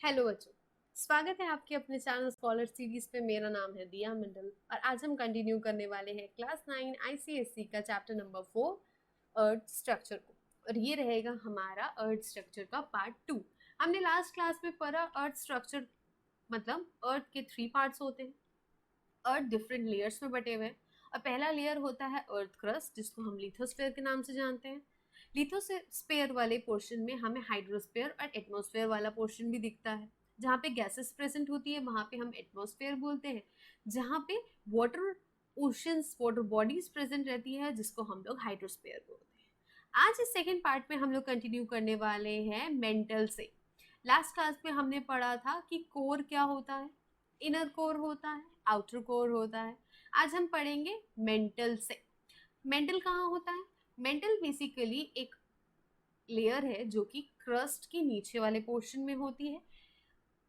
Hello बच्चों, स्वागत है आपके अपने चैनल स्कॉलर सीरीज पे। मेरा नाम है दिया मंडल और आज हम कंटिन्यू करने वाले हैं क्लास 9 आईसीएसई का चैप्टर नंबर 4 अर्थ स्ट्रक्चर को। और ये रहेगा हमारा अर्थ स्ट्रक्चर का पार्ट 2। हमने लास्ट क्लास में पढ़ा अर्थ स्ट्रक्चर मतलब अर्थ के 3 पार्ट्स होते हैं। अर्थ डिफरेंट लेयर्स में बटे हुए हैं और पहला लेयर होता है अर्थ क्रस्ट, जिसको हम लिथोस्फेयर के नाम से जानते हैं। लिथोस्फेयर वाले पोर्शन में हमें हाइड्रोस्फेयर और एटमॉस्फेयर वाला पोर्शन भी दिखता है। जहाँ पे गैसेस प्रेजेंट होती है वहाँ पे हम एटमॉस्फेयर बोलते हैं। जहाँ पे water oceans water bodies present रहती है जिसको हम लोग हाइड्रोस्फेयर बोलते हैं। आज इस सेकेंड पार्ट में हम लोग कंटिन्यू करने वाले हैं मेंटल से। लास्ट क्लास में हमने पढ़ा था कि कोर क्या होता है, इनर कोर होता है, आउटर कोर होता है। आज हम पढ़ेंगे मेंटल से। मेंटल कहाँ होता है? मेंटल बेसिकली एक लेयर है जो कि क्रस्ट के नीचे वाले पोर्शन में होती है।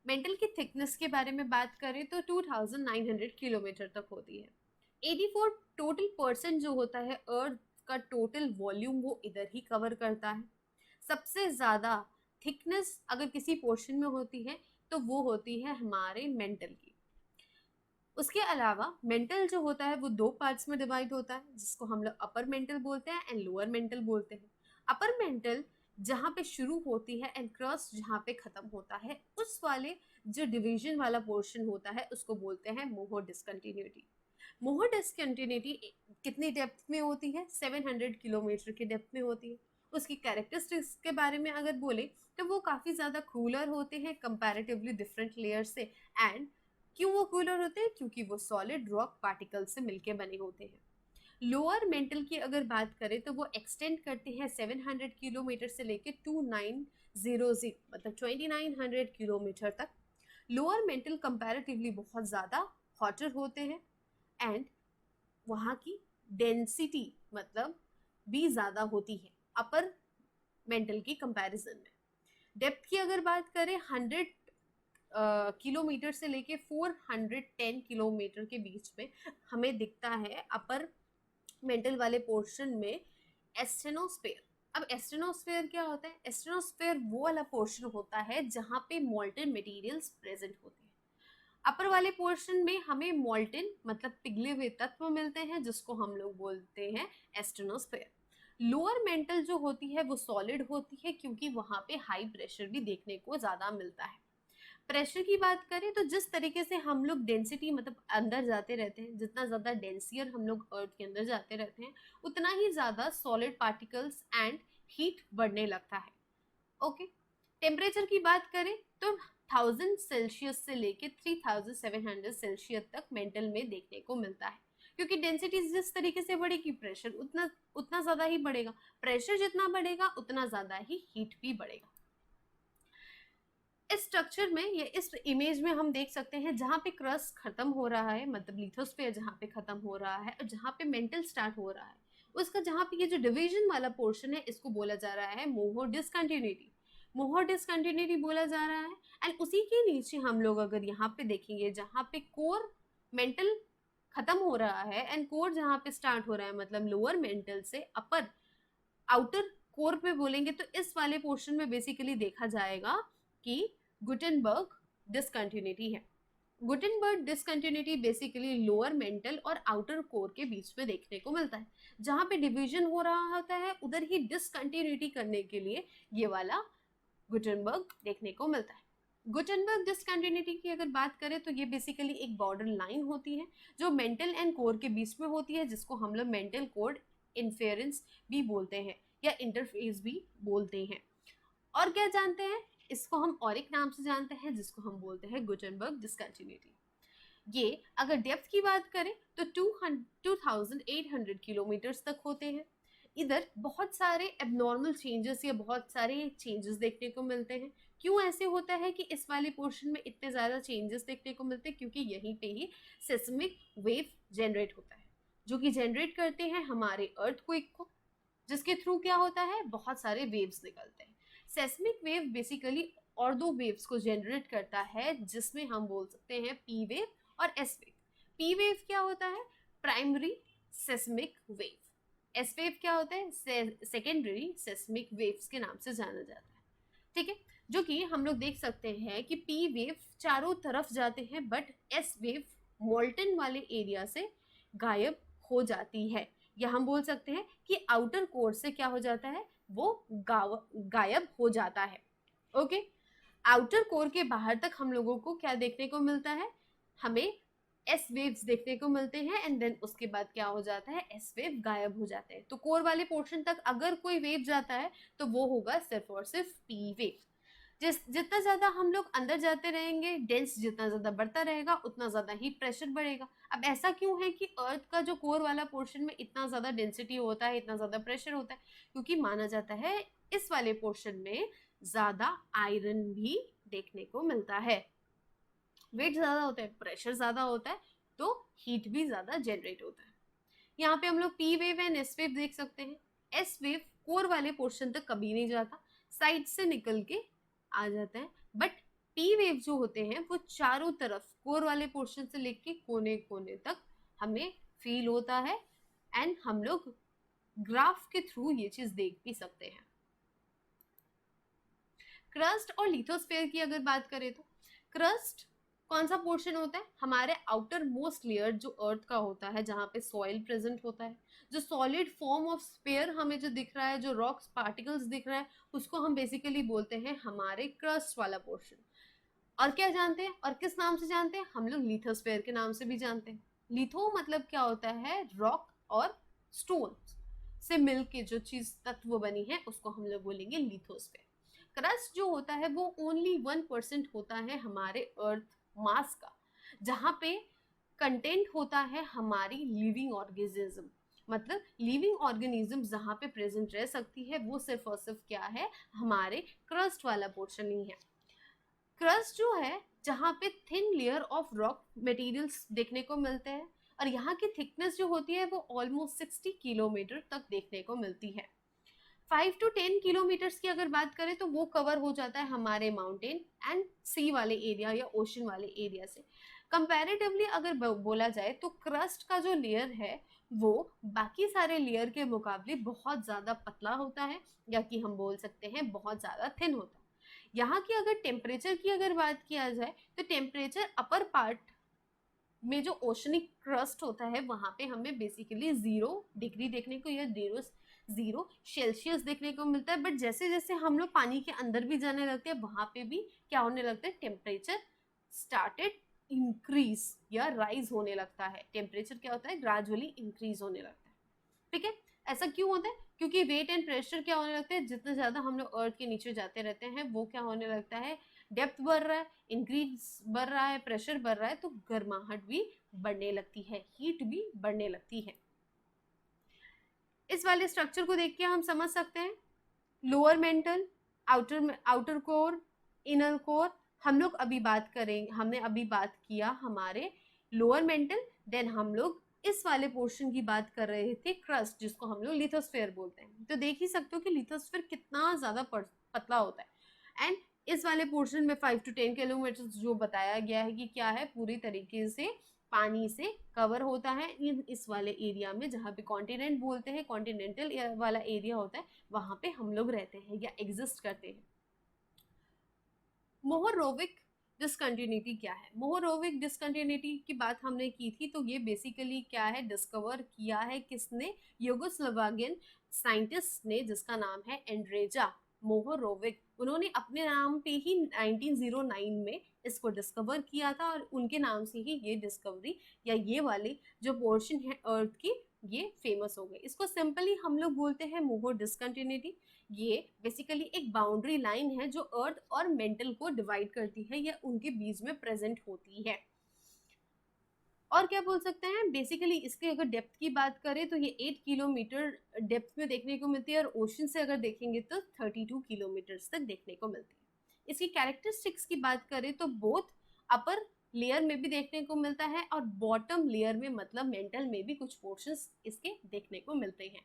मेंटल की थिकनेस के बारे में बात करें तो 2900 किलोमीटर तक होती है। 84 टोटल परसेंट जो होता है अर्थ का टोटल वॉल्यूम वो इधर ही कवर करता है। सबसे ज़्यादा थिकनेस अगर किसी पोर्शन में होती है तो वो होती है हमारे मेंटल की। उसके अलावा मेंटल जो होता है वो दो पार्ट्स में डिवाइड होता है, जिसको हम लोग अपर मेंटल बोलते हैं एंड लोअर मेंटल बोलते हैं। अपर मेंटल जहाँ पे शुरू होती है एंड क्रस्ट जहाँ पे खत्म होता है, उस वाले जो डिवीजन वाला पोर्शन होता है उसको बोलते हैं मोहो डिसकंटिन्यूटी। मोहो डिसकंटिन्यूटी कितनी डेप्थ में होती है? 700 किलोमीटर की डेप्थ में होती है। उसकी कैरेक्टरिस्टिक्स के बारे में अगर बोले तो वो काफ़ी ज़्यादा कूलर होते हैं कंपैरेटिवली डिफरेंट लेयर से। एंड क्यों वो कूलर होते हैं? क्योंकि वो सॉलिड रॉक पार्टिकल से मिलके बने होते हैं। लोअर मेंटल की अगर बात करें तो वो एक्सटेंड करते हैं 700 किलोमीटर से लेके 2900 मतलब 2900 किलोमीटर तक। लोअर मेंटल कंपैरेटिवली बहुत ज़्यादा हॉटर होते हैं एंड वहाँ की डेंसिटी मतलब भी ज़्यादा होती है अपर मेंटल की कंपैरिजन में। डेप्थ की अगर बात करें 100 किलोमीटर से लेके 410 किलोमीटर के बीच में हमें दिखता है अपर मेंटल वाले पोर्शन में एस्टेनोस्फेयर। अब एस्टेनोस्फेयर क्या होता है? एस्टेनोस्फेयर वो वाला पोर्शन होता है जहाँ पे मोल्टन मटेरियल्स प्रेजेंट होते हैं। अपर वाले पोर्शन में हमें मोल्टन मतलब पिघले हुए तत्व मिलते हैं जिसको हम लोग बोलते हैं एस्टेनोस्फेयर। लोअर मेंटल जो होती है वो सॉलिड होती है क्योंकि वहाँ पे हाई प्रेशर भी देखने को ज़्यादा मिलता है। प्रेशर की बात करें तो जिस तरीके से हम लोग डेंसिटी मतलब अंदर जाते रहते हैं, जितना ज़्यादा डेंसियर हम लोग अर्थ के अंदर जाते रहते हैं उतना ही ज़्यादा सॉलिड पार्टिकल्स एंड हीट बढ़ने लगता है। ओके, टेम्परेचर की बात करें तो 1000 सेल्सियस से लेके 3700 सेल्सियस तक मेंटल में देखने को मिलता है। क्योंकि डेंसिटी जिस तरीके से बढ़ेगी प्रेशर उतना उतना ज़्यादा ही बढ़ेगा। प्रेशर जितना बढ़ेगा उतना ज़्यादा ही हीट भी बढ़ेगा। इस स्ट्रक्चर में या इस इमेज में हम देख सकते हैं जहाँ पे क्रस्ट खत्म हो रहा है मतलब लिथोस्फेयर जहाँ पे खत्म हो रहा है और जहाँ पे मेंटल स्टार्ट हो रहा है, उसका जहाँ पे ये जो डिवीजन वाला पोर्शन है इसको बोला जा रहा है मोहो डिसकंटिन्यूटी। मोहो डिसकंटिन्यूटी बोला जा रहा है। एंड उसी के नीचे हम लोग अगर यहाँ पे देखेंगे जहाँ पे कोर मेंटल खत्म हो रहा है एंड कोर जहाँ पे स्टार्ट हो रहा है मतलब लोअर मेंटल से अपर आउटर कोर पे बोलेंगे तो इस वाले पोर्शन में बेसिकली देखा जाएगा कि गुटेनबर्ग डिसकंटिन्यूटी है। Gutenberg discontinuity basically lower mental और आउटर कोर के बीच में देखने को मिलता है। जहां पे डिवीजन हो रहा होता है उधर ही डिसकंटिन्यूटी करने के लिए ये वाला गुटेनबर्ग देखने को मिलता है। गुटेनबर्ग डिसकंटिन्यूटी की अगर बात करें तो ये बेसिकली एक बॉर्डर लाइन होती है जो मेंटल एंड कोर के बीच में होती है, जिसको हम लोग मेंटल कोर इंफेरेंस भी बोलते हैं या इंटरफेस भी बोलते हैं। और क्या जानते हैं? इसको हम और एक नाम से जानते हैं जिसको हम बोलते हैं गुटेनबर्ग डिसकंटिन्यूटी। ये अगर डेप्थ की बात करें तो 2800 किलोमीटर्स तक होते हैं। इधर बहुत सारे एबनॉर्मल चेंजेस या बहुत सारे चेंजेस देखने को मिलते हैं। क्यों ऐसे होता है कि इस वाले पोर्शन में इतने ज़्यादा चेंजेस देखने को मिलते हैं? क्योंकि यहीं पे ही सेस्मिक वेव जनरेट होता है जो कि जनरेट करते हैं हमारे अर्थक्वेक को, जिसके थ्रू क्या होता है बहुत सारे वेव्स निकलते हैं। सेस्मिक वेव बेसिकली और दो वेव्स को जनरेट करता है जिसमें हम बोल सकते हैं पी वेव और एस वेव। पी वेव क्या होता है? Primary seismic wave. S wave क्या होता है? सेकेंडरी सेस्मिक वेव्स के नाम से जाना जाता है। ठीक है, जो कि हम लोग देख सकते हैं कि पी वेव चारों तरफ जाते हैं, बट एस वेव मोल्टन वाले एरिया से गायब हो जाती है, या हम बोल सकते हैं कि आउटर कोर से क्या हो जाता है, वो गायब हो जाता है। ओके, आउटर कोर के बाहर तक हम लोगों को क्या देखने को मिलता है, हमें एस वेव्स देखने को मिलते हैं, एंड देन उसके बाद क्या हो जाता है, एस वेव गायब हो जाते हैं। तो कोर वाले पोर्शन तक अगर कोई वेव जाता है तो वो होगा सिर्फ और सिर्फ पी वेव। जितना ज्यादा हम लोग अंदर जाते रहेंगे, डेंस जितना ज्यादा बढ़ता रहेगा, उतना ज्यादा ही प्रेशर बढ़ेगा। अब ऐसा क्यों है कि अर्थ का जो कोर वाला पोर्शन में इतना ज्यादा डेंसिटी होता है, इतना ज्यादा प्रेशर होता है, क्योंकि माना जाता है इस वाले पोर्शन में ज्यादा आयरन भी देखने को मिलता है। वेट ज्यादा होता है, प्रेशर ज्यादा होता है, तो हीट भी ज्यादा जनरेट होता है। यहाँ पे हम लोग P wave and S wave देख सकते हैं। एस वेव कोर वाले पोर्शन तक कभी नहीं जाता, साइड से निकल के आ जाता है, बट पी वेव जो होते हैं वो चारों तरफ कोर वाले पोर्शन से लेके कोने कोने तक हमें फील होता है, एंड हम लोग ग्राफ के थ्रू ये चीज देख भी सकते हैं। क्रस्ट और लिथोस्फेयर की अगर बात करें तो क्रस्ट कौन सा पोर्शन होता है, हमारे आउटर मोस्ट लेयर जो अर्थ का होता है, जहाँ पे सॉइल प्रेजेंट होता है। जो सॉलिड फॉर्म ऑफ स्फीयर हमें जो दिख रहा है, जो रॉक्स पार्टिकल्स दिख रहा है, उसको हम बेसिकली बोलते हैं हमारे क्रस्ट वाला पोर्शन। और क्या जानते हैं, और किस नाम से जानते हैं, हम लोग लिथोस्फेयर के नाम से भी जानते हैं। लिथो मतलब क्या होता है, रॉक और स्टोन से मिलके जो चीज तत्व बनी है उसको हम लोग बोलेंगे लिथोस्फेयर। क्रस्ट जो होता है वो ओनली 1% होता है हमारे अर्थ मास का, जहां पे कंटेंट होता है हमारी लिविंग ऑर्गेनिज्म। मतलब लिविंग ऑर्गेनिज्म जहां पे प्रेजेंट रह सकती है वो सिर्फ और सिर्फ क्या है, हमारे क्रस्ट वाला पोर्शन ही है। क्रस्ट जो है जहाँ पे thin layer of rock materials देखने को मिलते हैं, और यहाँ की थिकनेस जो होती है वो ऑलमोस्ट 60 किलोमीटर तक देखने को मिलती है। 5 to 10 किलोमीटर्स की अगर बात करें तो वो कवर हो जाता है हमारे माउंटेन एंड सी वाले एरिया या ओशन वाले एरिया से। कंपैरेटिवली अगर बोला जाए तो क्रस्ट का जो लेयर है वो बाकी सारे लेयर के मुकाबले बहुत ज़्यादा पतला होता है, या कि हम बोल सकते हैं बहुत ज़्यादा थिन होता है। यहाँ की अगर टेम्परेचर की अगर बात किया जाए तो टेम्परेचर अपर पार्ट में जो ओशनिक क्रस्ट होता है वहां पे हमें बेसिकली 0 डिग्री देखने को या 0 सेल्सियस देखने को मिलता है। बट जैसे जैसे हम लोग पानी के अंदर भी जाने लगते हैं वहां पे भी क्या होने लगता है, टेम्परेचर स्टार्टेड इंक्रीज या राइज होने लगता है। टेम्परेचर क्या होता है, ग्रेजुअली इंक्रीज होने लगता है। ठीक है, ऐसा क्यों होता है, क्योंकि वेट एंड प्रेशर क्या होने लगता है, जितना ज्यादा हम लोग अर्थ के नीचे जाते रहते हैं वो क्या होने लगता है, डेप्थ बढ़ रहा है, इंक्रीज बढ़ रहा है, प्रेशर बढ़ रहा है, तो गर्माहट भी बढ़ने लगती है, हीट भी बढ़ने लगती है। इस वाले स्ट्रक्चर को देख के हम समझ सकते हैं lower mental, outer core, inner core. हम लोग अभी बात करें, हमने अभी बात किया हमारे लोअर मेंटल, देन हम लोग इस वाले पोर्शन की बात कर रहे थे क्रस्ट, जिसको हम लोग लिथोस्फेयर बोलते हैं। तो देख ही सकते हो कि लिथोस्फेयर कितना ज्यादा पतला होता है, एंड इस वाले पोर्शन में 5 to 10 किलोमीटर जो बताया गया है कि क्या है, पूरी तरीके से पानी से कवर होता है इस वाले एरिया में, जहाँ पे कॉन्टिनेंट बोलते हैं, कॉन्टिनेंटल वाला एरिया होता है, वहां पे हम लोग रहते हैं या एग्जिस्ट करते हैं। मोहरोविक डिसकंटिन्यूटी क्या है, मोहरोविक डिसकंटिन्यूटी की बात हमने की थी, तो ये बेसिकली क्या है, डिस्कवर किया है किसने, यूगोस्लोवाकियन साइंटिस्ट ने जिसका नाम है एंड्रेजा मोहरोविक। उन्होंने अपने नाम पे ही 1909 में इसको डिस्कवर किया था, और उनके नाम से ही ये डिस्कवरी या ये वाली जो पोर्शन है अर्थ की ये फेमस हो गई। इसको सिंपली हम लोग बोलते हैं मोहर डिसकंटिन्यूटी। ये बेसिकली एक बाउंड्री लाइन है जो अर्थ और मेंटल को डिवाइड करती है या उनके बीच में प्रेजेंट होती है। और क्या बोल सकते हैं, बेसिकली इसके अगर डेप्थ की बात करें तो ये 8 किलोमीटर डेप्थ में देखने को मिलती है, और ओशन से अगर देखेंगे तो 32 किलोमीटर तक देखने को मिलती है। इसकी कैरेक्टरिस्टिक्स की बात करें तो बोथ अपर लेयर में भी देखने को मिलता है और बॉटम लेयर में मतलब मेंटल में भी कुछ पोर्शंस इसके देखने को मिलते हैं।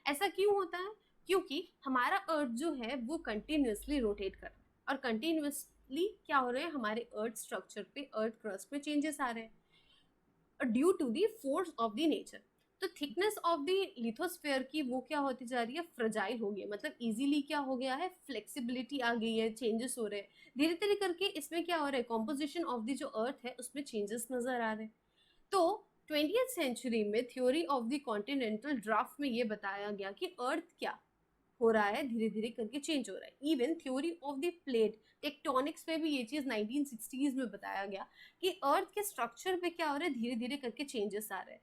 ऐसा क्यों होता है, क्योंकि हमारा अर्थ जो है वो कंटिन्यूसली रोटेट कर रहा है, और कंटिन्यूसली क्या हो रहा है, हमारे अर्थ स्ट्रक्चर पे, अर्थ क्रस्ट पे चेंजेस आ रहे हैं due to the force of the nature. तो थिकनेस ऑफ द लिथोस्फेयर की वो क्या होती जा रही है, फ्रजाइल हो गई है, मतलब इजीली क्या हो गया है, फ्लेक्सिबिलिटी आ गई है, चेंजेस हो रहे हैं धीरे धीरे करके। इसमें क्या हो रहा है, कॉम्पोजिशन ऑफ द जो अर्थ है उसमें चेंजेस नजर आ रहे हैं। तो 20th सेंचुरी में theory of the continental draft में ये बताया गया कि अर्थ क्या हो रहा है, धीरे धीरे करके चेंज हो रहा है। Even theory of the plate tectonics में भी ये चीज 1960s में बताया गया कि अर्थ के स्ट्रक्चर पे क्या हो रहा है, धीरे धीरे करके चेंजेस आ रहे हैं।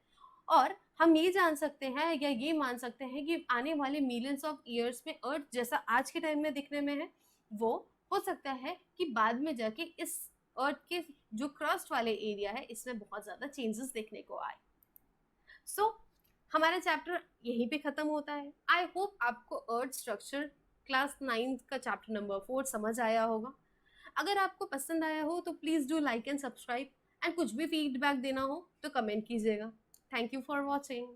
और हम ये जान सकते हैं या ये मान सकते हैं कि आने वाले मिलियंस ऑफ ईयर्स में अर्थ जैसा आज के टाइम में दिखने में है, वो हो सकता है कि बाद में जाके इस अर्थ के जो क्रस्ट वाले एरिया है इसमें बहुत ज्यादा चेंजेस देखने को आए। सो हमारा चैप्टर यहीं पे खत्म होता है। आई होप आपको अर्थ स्ट्रक्चर क्लास 9 का चैप्टर नंबर 4 समझ आया होगा। अगर आपको पसंद आया हो तो please do like and subscribe, and कुछ भी फीडबैक देना हो तो कमेंट कीजिएगा। Thank you for watching.